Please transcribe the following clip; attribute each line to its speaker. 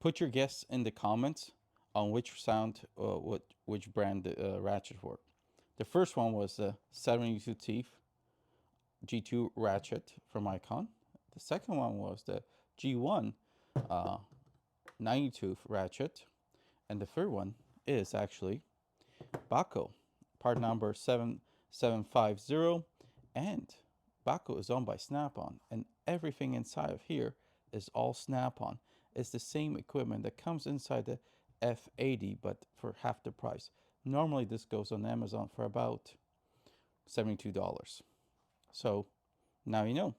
Speaker 1: Put your guess in the comments on which sound, which brand the ratchet were. The first one was the 72 teeth G2 ratchet from Icon. The second one was the G1 90 tooth ratchet. And the third one is actually Bahco, part number 7750. And Bahco is owned by Snap-on, and everything inside of here is all Snap-on. It's the same equipment that comes inside the F80, but for half the price. Normally this goes on Amazon for about $72. So now you know.